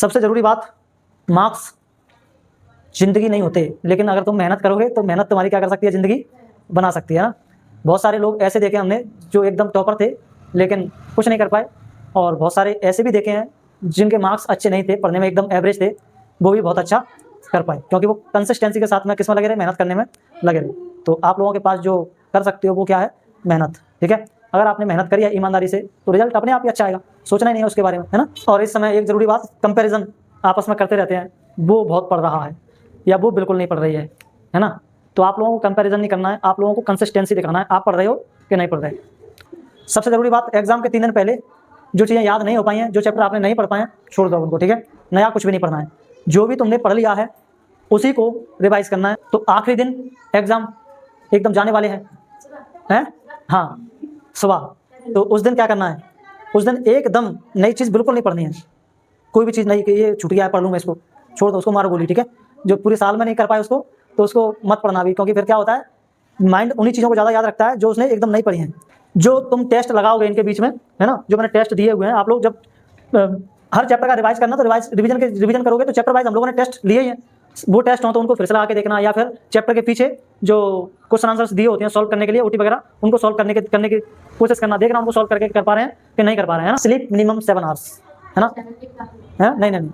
सबसे ज़रूरी बात, मार्क्स ज़िंदगी नहीं होते, लेकिन अगर तुम मेहनत करोगे तो मेहनत तुम्हारी क्या कर सकती है, ज़िंदगी बना सकती है ना। बहुत सारे लोग ऐसे देखे हमने जो एकदम टॉपर थे लेकिन कुछ नहीं कर पाए, और बहुत सारे ऐसे भी देखे हैं जिनके मार्क्स अच्छे नहीं थे, पढ़ने में एकदम एवरेज थे, वो भी बहुत अच्छा कर पाए, क्योंकि वो कंसिस्टेंसी के साथ में किस में लगे रहे, मेहनत करने में लगे रहे। तो आप लोगों के पास जो कर सकते हो वो क्या है, मेहनत। ठीक है, अगर आपने मेहनत करी है ईमानदारी से तो रिजल्ट अपने आप ही अच्छा आएगा, सोचना ही नहीं है उसके बारे में, है ना। और इस समय एक ज़रूरी बात, कंपैरिजन आपस में करते रहते हैं, वो बहुत पड़ रहा है या वो बिल्कुल नहीं पढ़ रही है ना। तो आप लोगों को कंपैरिजन नहीं करना है, आप लोगों को कंसिस्टेंसी दिखाना है, आप पढ़ रहे हो कि नहीं पढ़ रहे। सबसे ज़रूरी बात, एग्जाम के 3 दिन पहले जो चीज़ें याद नहीं हो पाई हैं, जो चैप्टर आपने नहीं पढ़ पाए हैं, छोड़ दो उनको। ठीक है, नया कुछ भी नहीं पढ़ना है, जो भी तुमने पढ़ लिया है उसी को रिवाइज करना है। तो आखिरी दिन एग्जाम एकदम जाने वाले हैं, हाँ सुबह, तो उस दिन क्या करना है, उस दिन एकदम नई चीज़ बिल्कुल नहीं पढ़नी है, कोई भी चीज़ नहीं कि ये छूट गया है पढ़ लूँ मैं इसको, छोड़ दो उसको, मारो गोली। ठीक है, जो पूरे साल में नहीं कर पाए उसको तो उसको मत पढ़ना भी, क्योंकि फिर क्या होता है, माइंड उन्हीं चीज़ों को ज़्यादा याद रखता है जो उसने एकदम नहीं पढ़ी हैं। जो तुम टेस्ट लगाओगे इनके बीच में, है ना, जो मैंने टेस्ट दिए हुए हैं, आप लोग जब हर चैप्टर का रिवाइज करना तो रिवीजन करोगे तो चैप्टर वाइज हम लोगों ने टेस्ट लिए ही हैं, वो टेस्ट हो तो उनको फिर से लगा के देखना, या फिर चैप्टर के पीछे जो क्वेश्चन आंसर्स दिए होते हैं सॉल्व करने के लिए, ओटी वगैरह, उनको सॉल्व करने की कोशिश करना, देखना उनको सॉल्व करके कर पा रहे हैं कि नहीं कर पा रहे हैं, है ना। स्लीप मिनिमम 7 आवर्स, है ना, है नहीं नहीं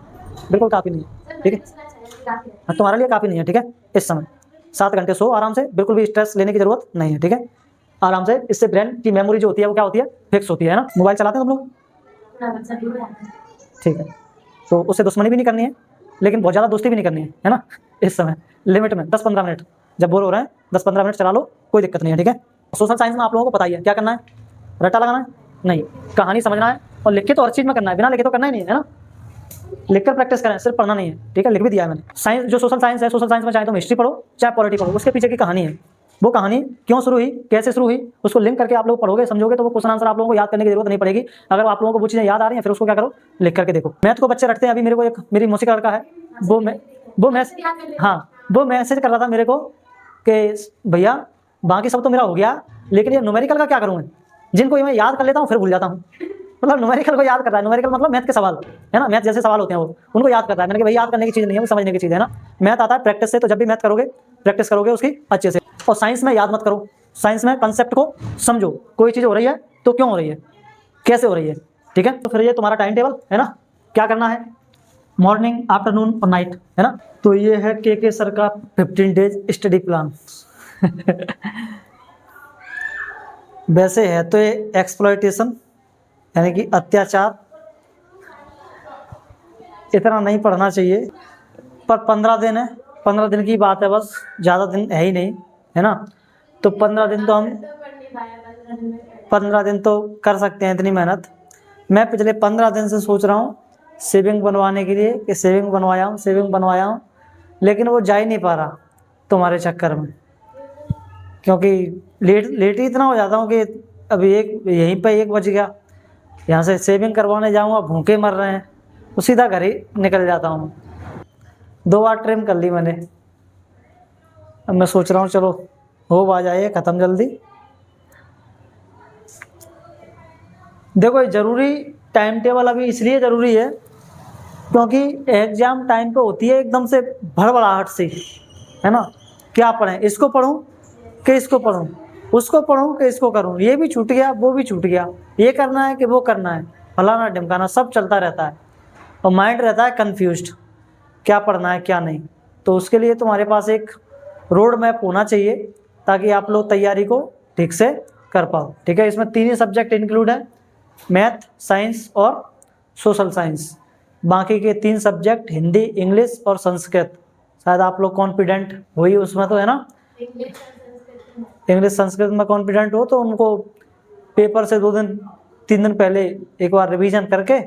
बिल्कुल काफ़ी नहीं है। ठीक है, तुम्हारे लिए काफ़ी नहीं है। ठीक है, इस समय 7 घंटे सो आराम से, बिल्कुल भी स्ट्रेस लेने की जरूरत नहीं है। ठीक है, आराम से, इससे ब्रेन की मेमोरी जो होती है वो क्या होती है, फिक्स होती है ना। मोबाइल चलाते हैं तुम लोग, ठीक है, तो उससे दुश्मनी भी नहीं करनी है, लेकिन बहुत ज़्यादा दोस्ती भी नहीं करनी है ना। इस समय लिमिट में 10-15 मिनट, जब बोर हो रहे हैं 10-15 मिनट चला लो, कोई दिक्कत नहीं है। ठीक है, सोशल साइंस में आप लोगों को पता ही है क्या करना है, रट्टा लगाना है नहीं, कहानी समझना है, और लिख के तो हर चीज़ में करना है, बिना लिखे तो करना ही नहीं है ना, लिखकर प्रैक्टिस करें, सिर्फ पढ़ना नहीं है। ठीक है, लिख भी दिया है मैंने। साइंस जो सोशल साइंस है, सोशल साइंस में चाहे तुम हिस्ट्री पढ़ो चाहे पॉलिटी पढ़ो, उसके पीछे की कहानी है, वो कहानी क्यों शुरू हुई, कैसे शुरू हुई, उसको लिंक करके आप लोग पढ़ोगे, समझोगे, तो वो क्वेश्चन आंसर आप लोगों को याद करने की जरूरत नहीं पड़ेगी। अगर आप लोगों को वो चीज़ें याद आ रही हैं फिर उसको क्या करो, लिख करके देखो। मैथ को बच्चे रटते हैं, अभी मेरे को एक मेरी मौसी का लड़का है, वो मैसेज कर रहा था मेरे को कि भैया बाकी सब तो मेरा हो गया, लेकिन ये न्यूमेरिकल का क्या करूँ मैं, जिनको मैं याद कर लेता हूँ फिर भूल जाता हूँ। मतलब न्यूमेरिकल को याद कर रहा है, न्यूमेरिकल मतलब मैथ के सवाल, है ना, मैथ जैसे सवाल होते हैं वो, उनको याद कर रहा है। मैंने कहा भाई याद करने की चीज़ नहीं है, वो समझने की चीज़ है ना। मैथ आता है प्रैक्टिस से, तो जब भी मैथ करोगे प्रैक्टिस करोगे उसकी अच्छे से। और साइंस में याद मत करो, साइंस में कंसेप्ट को समझो, कोई चीज़ हो रही है तो क्यों हो रही है, कैसे हो रही है। ठीक है, तो फिर ये तुम्हारा टाइम टेबल है ना, क्या करना है, मॉर्निंग, आफ्टरनून और नाइट, है ना। तो ये है के सर का 15 डेज स्टडी प्लान। वैसे है तो ये एक्सप्लॉयटेशन यानी कि अत्याचार, इतना नहीं पढ़ना चाहिए, पर 15 दिन है, 15 दिन की बात है बस, ज़्यादा दिन है ही नहीं, है ना। तो 15 दिन तो हम 15 दिन तो कर सकते हैं इतनी मेहनत। मैं पिछले 15 दिन से सोच रहा हूँ सेविंग बनवाने के लिए कि सेविंग बनवाया हूँ, लेकिन वो जा ही नहीं पा रहा तुम्हारे चक्कर में, क्योंकि लेट ही इतना हो जाता हूँ कि अभी यहीं पर 1 बज गया, यहाँ से सेविंग करवाने जाऊँगा, भूखे मर रहे हैं, तो सीधा घर ही निकल जाता हूँ। 2 बार ट्रिम कर ली मैंने, अब मैं सोच रहा हूँ चलो हो आ जाए ख़त्म जल्दी। देखो ज़रूरी टाइम टेबल अभी इसलिए ज़रूरी है क्योंकि एग्ज़ाम टाइम पे होती है एकदम से भड़बड़ाहट से, है ना। क्या पढ़ें, इसको पढ़ूं कि इसको पढ़ूं, उसको पढ़ूं कि इसको करूं, ये भी छूट गया वो भी छूट गया, ये करना है कि वो करना है, फलाना ढिमकाना सब चलता रहता है, और माइंड रहता है कन्फ्यूज्ड, क्या पढ़ना है क्या नहीं। तो उसके लिए तुम्हारे पास एक रोड मैप होना चाहिए ताकि आप लोग तैयारी को ठीक से कर पाओ। ठीक है, इसमें 3 ही सब्जेक्ट इंक्लूड है, मैथ, साइंस और सोशल साइंस। बाकी के 3 सब्जेक्ट हिंदी, इंग्लिश और संस्कृत, शायद आप लोग कॉन्फिडेंट हो ही उसमें, तो है ना, इंग्लिश संस्कृत में कॉन्फिडेंट हो तो उनको पेपर से 2 दिन 3 दिन पहले एक बार रिवीजन करके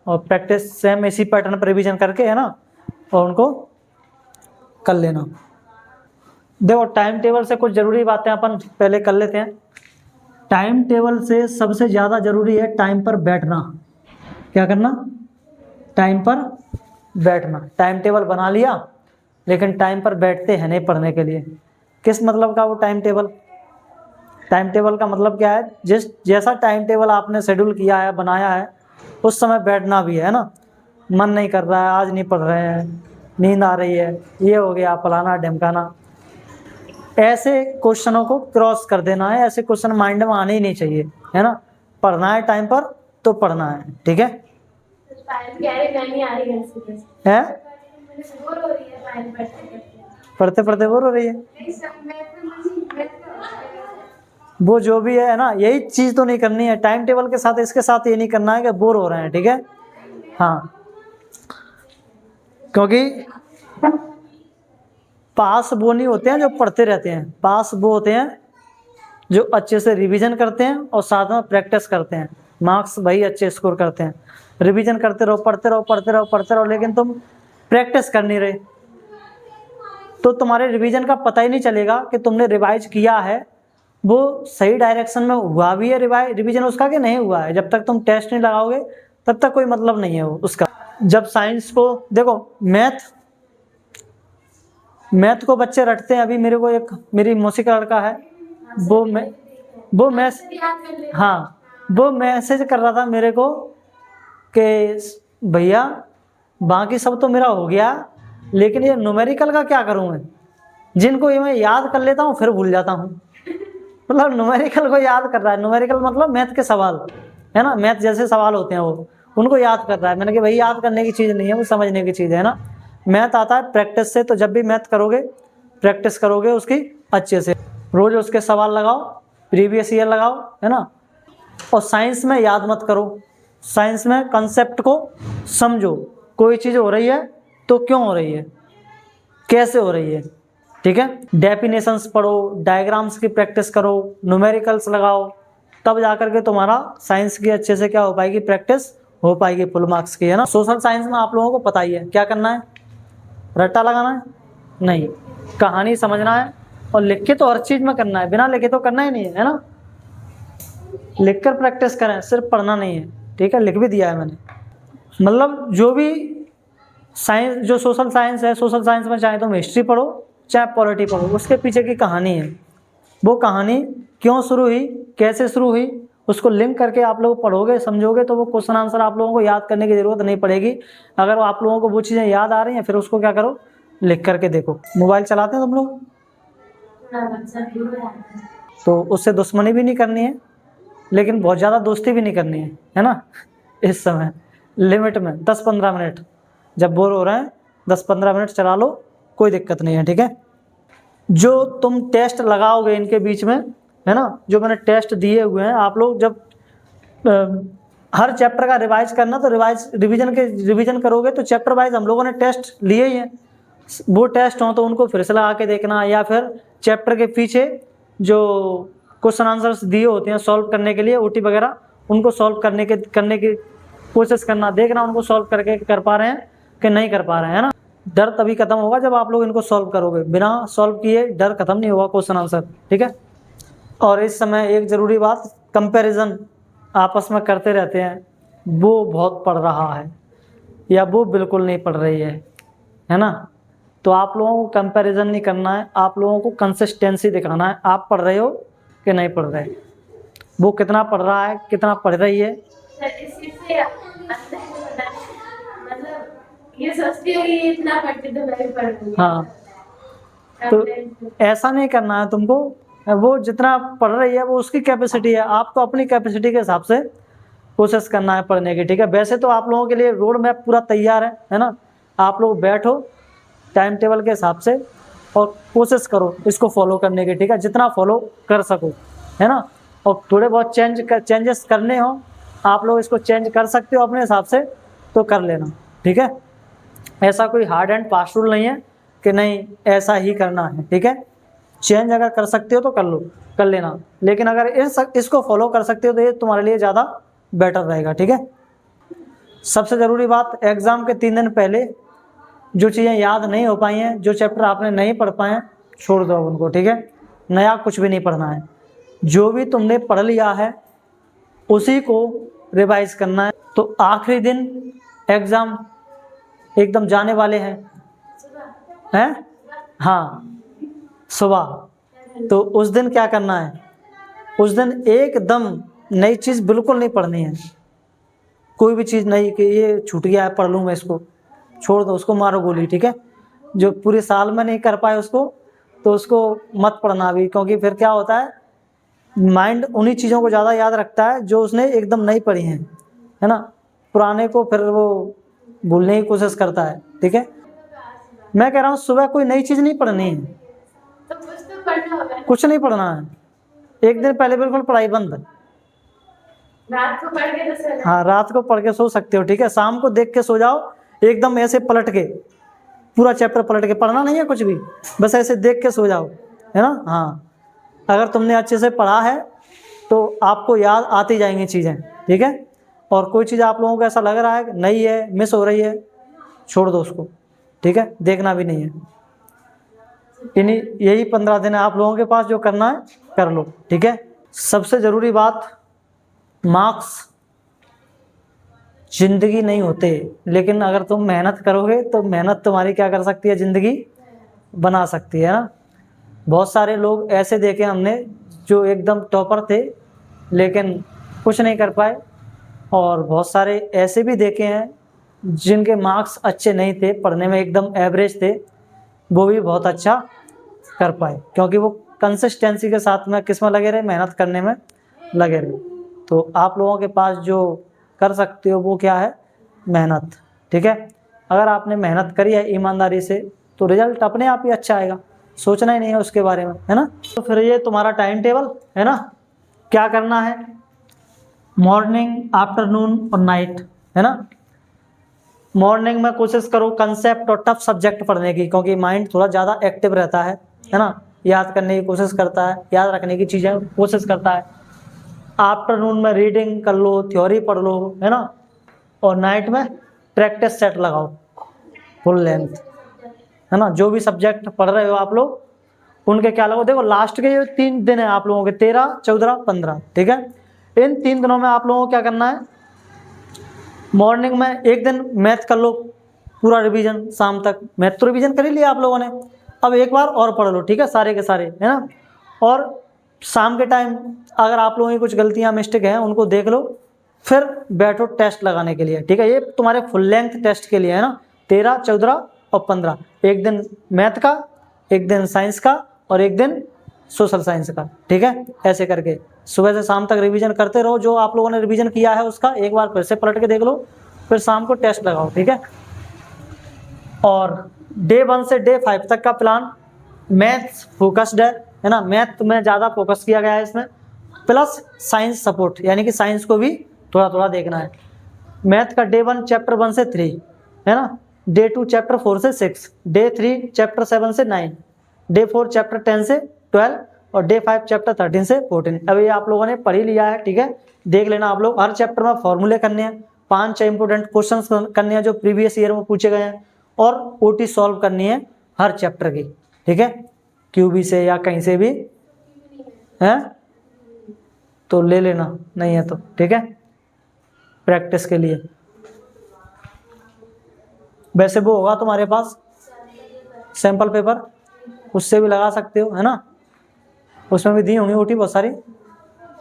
और प्रैक्टिस सेम इसी पैटर्न पर रिवीजन करके, है ना, और उनको कर लेना। देखो टाइम टेबल से कुछ ज़रूरी बातें अपन पहले कर लेते हैं। टाइम टेबल से सबसे ज़्यादा ज़रूरी है टाइम पर बैठना। क्या करना, टाइम पर बैठना। टाइम टेबल बना लिया लेकिन टाइम पर बैठते हैं नहीं पढ़ने के लिए। किस मतलब का वो टाइम टेबल, टाइम टेबल का मतलब क्या है, जैसा टाइम टेबल आपने शेड्यूल किया है, बनाया है, उस समय बैठना भी है ना। मन नहीं कर रहा है, आज नहीं पढ़ रहे हैं, नींद आ रही है, ये हो गया, फलाना ढमकाना, ऐसे क्वेश्चनों को क्रॉस कर देना है। ऐसे क्वेश्चन माइंड में आने ही नहीं चाहिए, है ना। पढ़ना है टाइम पर तो पढ़ना है, ठीक है। है पढ़ते पढ़ते बोर हो रही है, वो जो भी है ना, यही चीज तो नहीं करनी है टाइम टेबल के साथ, इसके साथ ये नहीं करना है कि बोर हो रहे हैं, ठीक है। हाँ, क्योंकि पास वो नहीं होते हैं जो पढ़ते रहते हैं, पास वो होते हैं जो अच्छे से रिवीजन करते हैं और साथ में प्रैक्टिस करते हैं, मार्क्स वही अच्छे स्कोर करते हैं। रिवीजन करते रहो, पढ़ते रहो, पढ़ते रहो, पढ़ते रहो, लेकिन तुम प्रैक्टिस कर नहीं रहे तो तुम्हारे रिवीजन का पता ही नहीं चलेगा कि तुमने रिवाइज किया है, वो सही डायरेक्शन में हुआ भी है रिवीजन उसका कि नहीं हुआ है। जब तक तुम टेस्ट नहीं लगाओगे तब तक कोई मतलब नहीं है वो उसका। जब साइंस को देखो, मैथ को बच्चे रटते हैं। अभी मेरे को एक मेरी मौसी का लड़का है, वो मैसेज कर रहा था मेरे को कि भैया बाकी सब तो मेरा हो गया, लेकिन ये न्यूमेरिकल का क्या करूं मैं, जिनको ये मैं याद कर लेता हूँ फिर भूल जाता हूँ। मतलब न्यूमेरिकल को याद कर रहा है, न्यूमेरिकल मतलब मैथ के सवाल, है ना, मैथ जैसे सवाल होते हैं वो, उनको याद कर रहा है। मैंने कहा भाई याद करने की चीज़ नहीं है, वो समझने की चीज़ है ना। मैथ आता है प्रैक्टिस से, तो जब भी मैथ करोगे प्रैक्टिस करोगे उसकी अच्छे से, रोज उसके सवाल लगाओ, प्रीवियस ईयर लगाओ, है ना। और साइंस में याद मत करो, साइंस में कंसेप्ट को समझो, कोई चीज़ हो रही है तो क्यों हो रही है, कैसे हो रही है, ठीक है। डेफिनेशंस पढ़ो, डायग्राम्स की प्रैक्टिस करो, न्यूमेरिकल्स लगाओ, तब जाकर के तुम्हारा साइंस की अच्छे से क्या हो पाएगी, प्रैक्टिस हो पाएगी फुल मार्क्स की, है ना। सोशल साइंस में आप लोगों को पता ही है क्या करना है, रट्टा लगाना है नहीं, कहानी समझना है और लिख के तो हर चीज में करना है, बिना लिखे तो करना ही नहीं है ना। लिख कर प्रैक्टिस करें, सिर्फ पढ़ना नहीं है, ठीक है। लिख भी दिया है मैंने। मतलब जो भी साइंस, जो सोशल साइंस है, सोशल साइंस में चाहे तुम हिस्ट्री पढ़ो चाहे पॉलिटी पढ़ो, उसके पीछे की कहानी है, वो कहानी क्यों शुरू हुई, कैसे शुरू हुई, उसको लिंक करके आप लोग पढ़ोगे, समझोगे, तो वो क्वेश्चन आंसर आप लोगों को याद करने की जरूरत नहीं पड़ेगी। अगर आप लोगों को वो चीज़ें याद आ रही हैं, फिर उसको क्या करो, लिख करके देखो। मोबाइल चलाते हैं तुम लोग, तो उससे दुश्मनी भी नहीं करनी है, लेकिन बहुत ज़्यादा दोस्ती भी नहीं करनी है ना। इस समय लिमिट में 10-15 मिनट, जब बोर हो रहे हैं 10-15 मिनट चला लो, कोई दिक्कत नहीं है, ठीक है। जो तुम टेस्ट लगाओगे इनके बीच में, है ना, जो मैंने टेस्ट दिए हुए हैं, आप लोग जब हर चैप्टर का रिवाइज करना, तो रिवीजन करोगे तो चैप्टर वाइज हम लोगों ने टेस्ट लिए ही हैं, वो टेस्ट हो तो उनको फिर से लगा के देखना, या फिर चैप्टर के पीछे जो क्वेश्चन आंसर्स दिए होते हैं सॉल्व करने के लिए, ओटी वगैरह, उनको सॉल्व करने की कोशिश करना, देखना उनको सॉल्व करके कर पा रहे हैं कि नहीं कर पा रहे हैं, है ना। डर तभी खत्म होगा जब आप लोग इनको सॉल्व करोगे, बिना सॉल्व किए डर खत्म नहीं होगा क्वेश्चन आंसर, ठीक है। और इस समय एक ज़रूरी बात, कंपैरिजन आपस में करते रहते हैं, वो बहुत पढ़ रहा है या वो बिल्कुल नहीं पढ़ रही है ना। तो आप लोगों को कंपैरिजन नहीं करना है, आप लोगों को कंसिस्टेंसी दिखाना है, आप पढ़ रहे हो कि नहीं पढ़ रहे, वो कितना पढ़ रहा है, कितना पढ़ रही है। ये सोचती है कि इतना पढ़ती तो मैं भी पढ़ूंगी। हाँ, तो ऐसा नहीं करना है तुमको, वो जितना पढ़ रही है वो उसकी कैपेसिटी है, आपको अपनी कैपेसिटी के हिसाब से कोशिश करना है पढ़ने की, ठीक है। वैसे तो आप लोगों के लिए रोड मैप पूरा तैयार है ना। आप लोग बैठो टाइम टेबल के हिसाब से और कोशिश करो इसको फॉलो करने की, ठीक है, जितना फॉलो कर सको, है ना। और थोड़े बहुत चेंजेस करने हो, आप लोग इसको चेंज कर सकते हो अपने हिसाब से, तो कर लेना, ठीक है। ऐसा कोई हार्ड एंड फास्ट रूल नहीं है कि नहीं ऐसा ही करना है, ठीक है। चेंज अगर कर सकते हो तो कर लेना, लेकिन अगर इसको फॉलो कर सकते हो तो ये तुम्हारे लिए ज़्यादा बेटर रहेगा, ठीक है। सबसे ज़रूरी बात, एग्ज़ाम के 3 दिन पहले जो चीज़ें याद नहीं हो पाई हैं, जो चैप्टर आपने नहीं पढ़ पाए हैं, छोड़ दो उनको, ठीक है। नया कुछ भी नहीं पढ़ना है, जो भी तुमने पढ़ लिया है उसी को रिवाइज करना है। तो आखिरी दिन एग्ज़ाम एकदम जाने वाले हैं हाँ, सुबह, तो उस दिन क्या करना है, उस दिन एकदम नई चीज़ बिल्कुल नहीं पढ़नी है, कोई भी चीज़ नहीं कि ये छूट गया है पढ़ लूँ मैं इसको, छोड़ दो उसको, मारो गोली, ठीक है। जो पूरे साल में नहीं कर पाए उसको, तो उसको मत पढ़ना अभी, क्योंकि फिर क्या होता है, माइंड उन्हीं चीज़ों को ज़्यादा याद रखता है जो उसने एकदम नहीं पढ़ी हैं, है ना। पुराने को फिर वो भूलने की कोशिश करता है, ठीक है। मैं कह रहा हूँ सुबह कोई नई चीज़ नहीं पढ़नी है, तो कुछ तो पढ़ना होगा ना। कुछ नहीं पढ़ना है, एक दिन पहले बिल्कुल पढ़ाई बंद। रात को पढ़ के तो सोना है। हाँ, रात को पढ़ के सो सकते हो, ठीक है। शाम को देख के सो जाओ, एकदम ऐसे पलट के, पूरा चैप्टर पलट के, पढ़ना नहीं है कुछ भी, बस ऐसे देख के सो जाओ, है ना। हाँ, अगर तुमने अच्छे से पढ़ा है तो आपको याद आती जाएंगी चीज़ें, ठीक है। और कोई चीज़ आप लोगों को ऐसा लग रहा है कि नहीं है, मिस हो रही है, छोड़ दो उसको, ठीक है, देखना भी नहीं है। इन्हीं यही 15 दिन है आप लोगों के पास, जो करना है कर लो, ठीक है। सबसे ज़रूरी बात, मार्क्स जिंदगी नहीं होते, लेकिन अगर तुम मेहनत करोगे तो मेहनत तुम्हारी क्या कर सकती है, ज़िंदगी बना सकती है ना। बहुत सारे लोग ऐसे देखे हमने जो एकदम टॉपर थे लेकिन कुछ नहीं कर पाए, और बहुत सारे ऐसे भी देखे हैं जिनके मार्क्स अच्छे नहीं थे, पढ़ने में एकदम एवरेज थे, वो भी बहुत अच्छा कर पाए, क्योंकि वो कंसिस्टेंसी के साथ में किस में लगे रहे, मेहनत करने में लगे रहे। तो आप लोगों के पास जो कर सकते हो वो क्या है, मेहनत, ठीक है। अगर आपने मेहनत करी है ईमानदारी से तो रिजल्ट अपने आप ही अच्छा आएगा, सोचना ही नहीं है उसके बारे में, है ना। तो फिर ये तुम्हारा टाइम टेबल है ना, क्या करना है, मॉर्निंग, आफ्टरनून और नाइट, है ना। मॉर्निंग में कोशिश करो कंसेप्ट और टफ सब्जेक्ट पढ़ने की, क्योंकि माइंड थोड़ा ज़्यादा एक्टिव रहता है ना, याद करने की कोशिश करता है, याद रखने की चीज़ें कोशिश करता है। आफ्टरनून में रीडिंग कर लो, थ्योरी पढ़ लो, है ना। और नाइट में प्रैक्टिस सेट लगाओ फुल लेंथ, है ना। जो भी सब्जेक्ट पढ़ रहे हो आप लोग उनके क्या लगाओ, देखो लास्ट के ये 3 दिन है आप लोगों के, 13, 14, 15, ठीक है। इन 3 दिनों में आप लोगों को क्या करना है, मॉर्निंग में एक दिन मैथ कर लो पूरा रिवीजन, शाम तक मैथ तो रिवीजन कर ही लिया आप लोगों ने, अब एक बार और पढ़ लो, ठीक है, सारे के सारे, है ना। और शाम के टाइम अगर आप लोगों की कुछ गलतियां मिस्टेक हैं उनको देख लो, फिर बैठो टेस्ट लगाने के लिए, ठीक है। ये तुम्हारे फुल लेंथ टेस्ट के लिए है ना, 13, 14 और 15, एक दिन मैथ का, एक दिन साइंस का और एक दिन सोशल साइंस का, ठीक है। ऐसे करके सुबह से शाम तक रिवीजन करते रहो, जो आप लोगों ने रिवीजन किया है उसका एक बार फिर से पलट के देख लो, फिर शाम को टेस्ट लगाओ, ठीक है। और डे 1 से डे 5 तक का प्लान मैथ्स फोकस्ड है ना, मैथ में ज़्यादा फोकस किया गया है इसमें, प्लस साइंस सपोर्ट, यानी कि साइंस को भी थोड़ा थोड़ा देखना है। मैथ का डे 1 चैप्टर 1 से 3 है ना, डे 2 चैप्टर 4 से 6, डे 3 चैप्टर 7 से 9, डे 4 चैप्टर 10 से 12 और डे 5 चैप्टर 13 से 14। अब ये आप लोगों ने पढ़ ही लिया है, ठीक है, देख लेना आप लोग। हर चैप्टर में फॉर्मूले करने हैं, 5 इंपोर्टेंट क्वेश्चंस करने हैं जो प्रीवियस ईयर में पूछे गए हैं, और ओटी सॉल्व करनी है हर चैप्टर की, ठीक है, क्यूबी से या कहीं से भी है तो ले लेना, नहीं है तो ठीक है, प्रैक्टिस के लिए। वैसे वो होगा तुम्हारे पास सैंपल पेपर, उससे भी लगा सकते हो, है ना, उसमें भी दी होंगी ओटी बहुत सारी,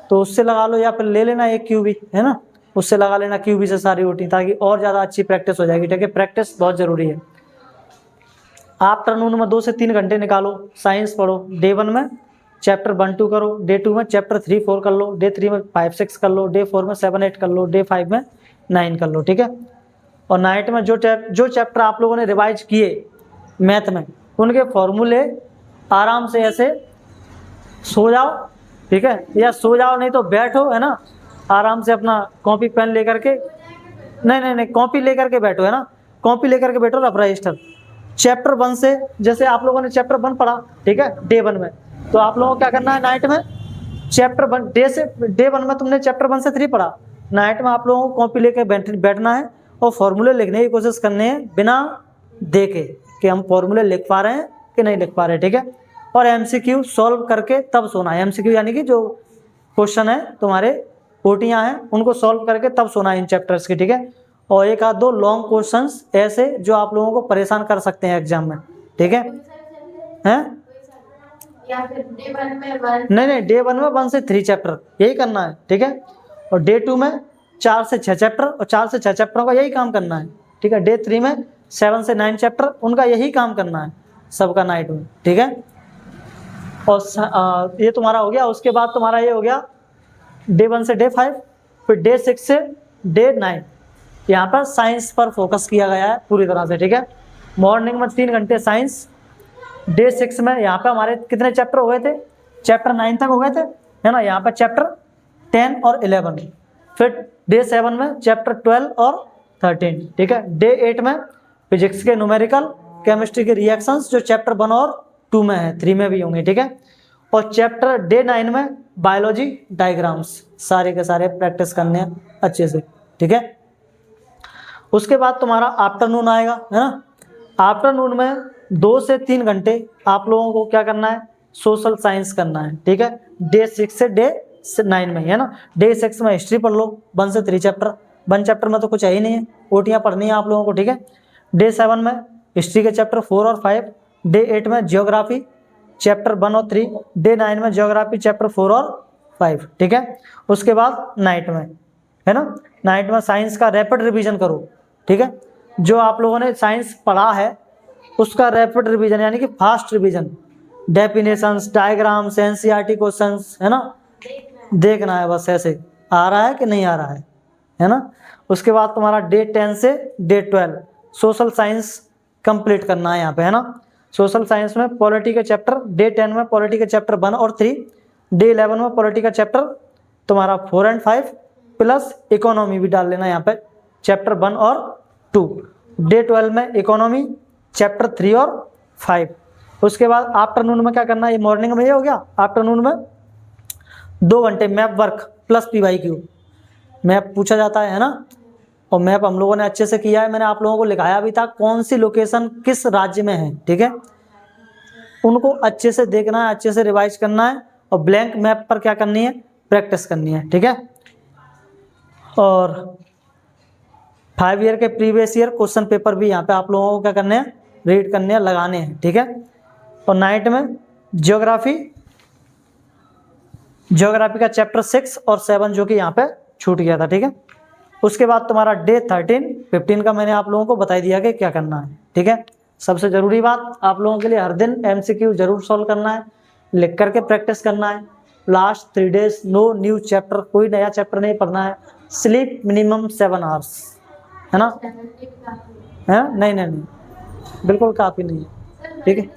तो उससे लगा लो, या फिर ले लेना एक क्यूबी, है ना, उससे लगा लेना क्यूबी से सारी ओटी, ताकि और ज़्यादा अच्छी प्रैक्टिस हो जाएगी, ठीक है। प्रैक्टिस बहुत ज़रूरी है। आफ्टरनून में 2 से 3 घंटे निकालो, साइंस पढ़ो, डे 1 में चैप्टर 1, 2 करो, डे 2 में चैप्टर 3, 4 कर लो, डे 3 में 5, 6 कर लो, डे 4 में 7, 8 कर लो, डे 5 में 9 कर लो, ठीक है। और नाइट में जो चैप्टर आप लोगों ने रिवाइज किए मैथ में, उनके फॉर्मूले आराम से ऐसे सो जाओ, ठीक है, या सो जाओ नहीं तो बैठो, है ना, आराम से अपना कॉपी पेन लेकर के, नहीं कॉपी लेकर के बैठो, है ना, कॉपी लेकर के बैठो, रफ रजिस्टर, चैप्टर 1 से, जैसे आप लोगों ने चैप्टर 1 पढ़ा, ठीक है, डे 1 में, तो आप लोगों को क्या करना है, नाइट में चैप्टर 1 डे 1 में तुमने चैप्टर 1 से 3 पढ़ा, नाइट में आप लोगों को कॉपी लेकर बैठना है और फॉर्मूले लिखने की कोशिश करनी है बिना देखे कि हम फॉर्मूले लिख पा रहे हैं कि नहीं लिख पा रहे, ठीक है। और एमसीक्यू सॉल्व करके तब सोना है, एमसीक्यू यानी कि जो क्वेश्चन है तुम्हारे ओटियाँ हैं उनको सॉल्व करके तब सोना है इन चैप्टर्स की, ठीक है। और एक आध 2 लॉन्ग क्वेश्चंस ऐसे जो आप लोगों को परेशान कर सकते हैं एग्जाम में, ठीक है, हैं, या फिर डे 1 में 1, नहीं डे 1 में 1 से 3 चैप्टर यही करना है, ठीक है। और डे 2 में 4 से 6 चैप्टर, और 4 से 6 चैप्टरों का यही काम करना है, ठीक है। डे 3 में 7 से 9 चैप्टर, उनका यही काम करना है सबका नाइट में, ठीक है। और ये तुम्हारा हो गया। उसके बाद तुम्हारा ये हो गया डे 1 से डे 5, फिर डे 6 से डे 9। यहाँ पर साइंस पर फोकस किया गया है पूरी तरह से, ठीक है। मॉर्निंग में 3 घंटे साइंस। डे 6 में यहाँ पे हमारे कितने चैप्टर हो गए थे? चैप्टर 9 तक हो गए थे, है ना। यहाँ पर चैप्टर 10 और 11। फिर डे 7 में चैप्टर 12 और 13, ठीक है। डे 8 में फिजिक्स के न्यूमेरिकल, केमिस्ट्री के रिएक्शंस, जो चैप्टर 1 और 2 में है, 3 में भी होंगे, ठीक है। और चैप्टर डे 9 में बायोलॉजी डायग्राम्स, सारे के सारे प्रैक्टिस करने हैं अच्छे से, ठीक है। उसके बाद तुम्हारा आफ्टरनून आएगा, है ना। आफ्टरनून में 2 से 3 घंटे आप लोगों को क्या करना है? सोशल साइंस करना है, ठीक है। डे 6 से डे 9 में, है ना। डे 6 में हिस्ट्री पढ़ लो 1 से 3 चैप्टर। 1 चैप्टर में तो कुछ है ही नहीं है, ओटियाँ पढ़नी है आप लोगों को, ठीक है। डे 7 में हिस्ट्री के चैप्टर 4 और 5। डे 8 में जियोग्राफी चैप्टर 1 और 3। डे 9 में जियोग्राफी चैप्टर 4 और 5, ठीक है। उसके बाद नाइट में, है ना, नाइट में साइंस का रैपिड रिवीजन करो, ठीक है। जो आप लोगों ने साइंस पढ़ा है उसका रैपिड रिवीजन, यानी कि fast revision, definitions, diagrams, NCERT questions, है ना, देखना है बस ऐसे आ रहा है कि नहीं आ रहा है ना। उसके बाद तुम्हारा डे 10 से डे 12 सोशल साइंस कंप्लीट करना है यहाँ पे, है ना। सोशल साइंस में पॉलिटी के चैप्टर, डे 10 में पॉलिटी के चैप्टर 1 और 3। डे 11 में पॉलिटी का चैप्टर तुम्हारा 4 और 5 प्लस इकोनॉमी भी डाल लेना यहाँ पे, चैप्टर 1 और 2। डे 12 में इकोनॉमी चैप्टर 3 और 5। उसके बाद आफ्टरनून में क्या करना है? ये मॉर्निंग में ये हो गया। आफ्टरनून में 2 घंटे map work plus PYQ, map पूछा जाता है ना। और मैप हम लोगों ने अच्छे से किया है, मैंने आप लोगों को लिखाया भी था कौन सी लोकेशन किस राज्य में है, ठीक है। उनको अच्छे से देखना है, अच्छे से रिवाइज करना है, और ब्लैंक मैप पर क्या करनी है? प्रैक्टिस करनी है, ठीक है। और 5 ईयर के प्रीवियस ईयर क्वेश्चन पेपर भी यहाँ पे आप लोगों को क्या करने हैं? रीड करने हैं, लगाने हैं, ठीक है। और नाइट में ज्योग्राफी का चैप्टर 6 और 7 जो कि यहाँ पे छूट गया था, ठीक है। उसके बाद तुम्हारा डे 13, 15 का मैंने आप लोगों को बता दिया कि क्या करना है, ठीक है। सबसे ज़रूरी बात आप लोगों के लिए, हर दिन MCQ जरूर सॉल्व करना है, लिख करके प्रैक्टिस करना है। Last 3 days no new chapter, कोई नया चैप्टर नहीं पढ़ना है। स्लीप मिनिमम 7 आवर्स, है ना। है नहीं नहीं नहीं, बिल्कुल काफ़ी नहीं है, ठीक है।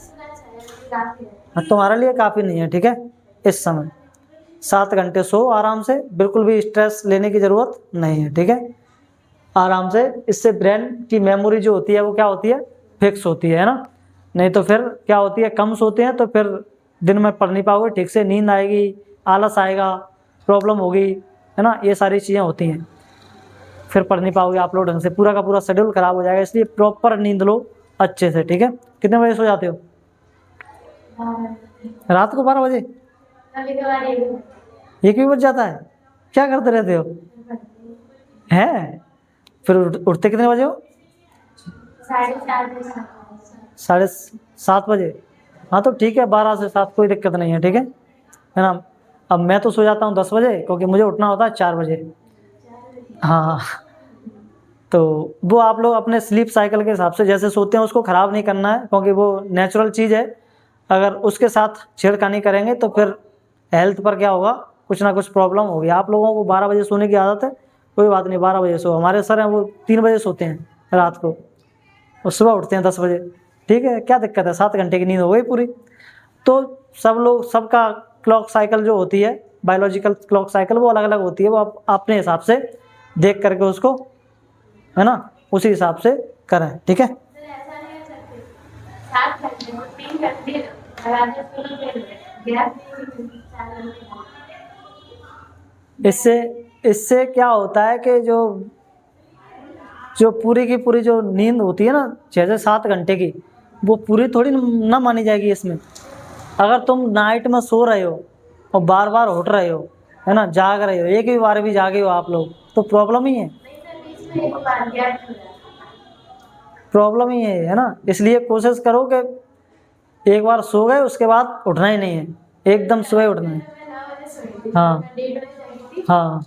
तुम्हारे लिए काफ़ी नहीं है, ठीक है। इस समय 7 घंटे सो आराम से, बिल्कुल भी स्ट्रेस लेने की ज़रूरत नहीं है, ठीक है। आराम से, इससे ब्रेन की मेमोरी जो होती है वो क्या होती है? फिक्स होती है ना। नहीं तो फिर क्या होती है? कम सोते हैं तो फिर दिन में पढ़ नहीं पाओगे ठीक से, नींद आएगी, आलस आएगा, प्रॉब्लम होगी, है ना। ये सारी चीज़ें होती हैं, फिर पढ़ नहीं पाओगे आप लोग ढंग से, पूरा का पूरा शेड्यूल खराब हो जाएगा। इसलिए प्रॉपर नींद लो अच्छे से, ठीक है। कितने बजे सो जाते हो? रात को 12 बजे? 1 भी बज जाता है? क्या करते रहते हो? हैं? फिर उठते कितने बजे हो? 7:30 बजे। हाँ तो ठीक है, 12 से 7 कोई दिक्कत नहीं है, ठीक है ना। अब मैं तो सो जाता हूँ 10 बजे, क्योंकि मुझे उठना होता है 4 बजे। हाँ, तो वो आप लोग अपने स्लीप साइकिल के हिसाब से जैसे सोते हैं उसको ख़राब नहीं करना है, क्योंकि वो नेचुरल चीज़ है। अगर उसके साथ छेड़खानी करेंगे तो फिर हेल्थ पर क्या होगा? कुछ ना कुछ प्रॉब्लम होगी। आप लोगों को 12 बजे सोने की आदत है, कोई बात नहीं, 12 बजे सो। हमारे सर हैं वो 3 बजे सोते हैं रात को, और सुबह उठते हैं 10 बजे, ठीक है। क्या दिक्कत है? 7 घंटे की नींद हो गई पूरी। तो सब लोग, सबका क्लॉक साइकिल जो होती है, बायोलॉजिकल क्लॉक साइकिल, वो अलग अलग होती है। वो आप अपने हिसाब से देख करके उसको, है ना, उसी हिसाब से करें, ठीक है। इससे क्या होता है कि जो पूरी की पूरी जो नींद होती है ना 6 से 7 घंटे की, वो पूरी थोड़ी ना मानी जाएगी इसमें। अगर तुम नाइट में सो रहे हो और बार बार उठ रहे हो, है ना, जाग रहे हो, एक भी बार भी जागे हो आप लोग, तो प्रॉब्लम ही है, प्रॉब्लम ही है ना। इसलिए कोशिश करो कि एक बार सो गए उसके बाद उठना ही नहीं है, एकदम सुबह उठना है। हाँ हाँ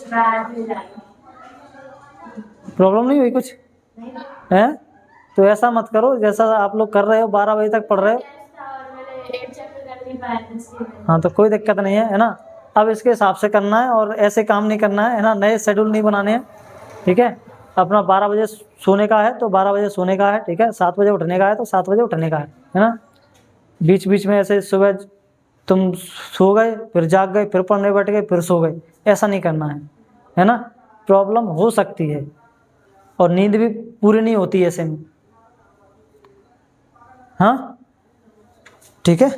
बाद में जाएंगे। प्रॉब्लम नहीं हुई कुछ नहीं है? तो ऐसा मत करो जैसा आप लोग कर रहे हो, 12 बजे तक पढ़ रहे हो। टेस्ट था और मैंने 8 चैप्टर कर नहीं पाया था इसके लिए। हाँ तो कोई दिक्कत नहीं है ना। अब इसके हिसाब से करना है और ऐसे काम नहीं करना है ना, नए शेड्यूल नहीं बनाने हैं, ठीक है। अपना 12 बजे सोने का है तो 12 बजे सोने का है, ठीक है। 7 बजे उठने का है तो 7 बजे उठने का है ना। बीच बीच में ऐसे सुबह तुम सो गए फिर जाग गए फिर पढ़ने बैठ गए फिर सो गए, ऐसा नहीं करना है ना। प्रॉब्लम हो सकती है और नींद भी पूरी नहीं होती ऐसे में। हाँ ठीक है।